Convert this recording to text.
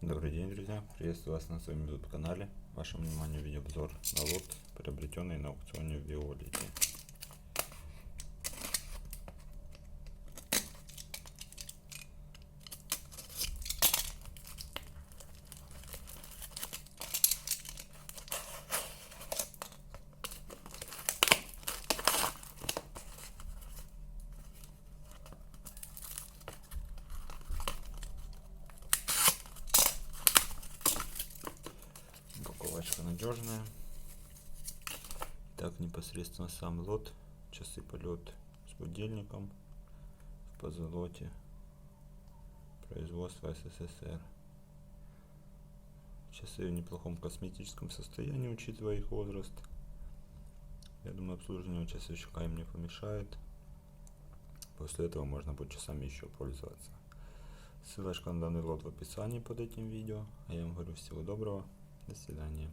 Добрый день, друзья! Приветствую вас на своем YouTube канале. Вашему вниманию видеообзор на лот, приобретенный на аукционе в Виолете. Упаковочка надежная. Так, непосредственно сам лот, часы полет с будильником в позолоте, производство СССР. Часы в неплохом косметическом состоянии, учитывая их возраст. Я думаю, обслуживание часовщика им не помешает. После этого можно будет часами еще пользоваться. Ссылочка на данный лот в описании под этим видео. А я вам говорю всего доброго. До свидания.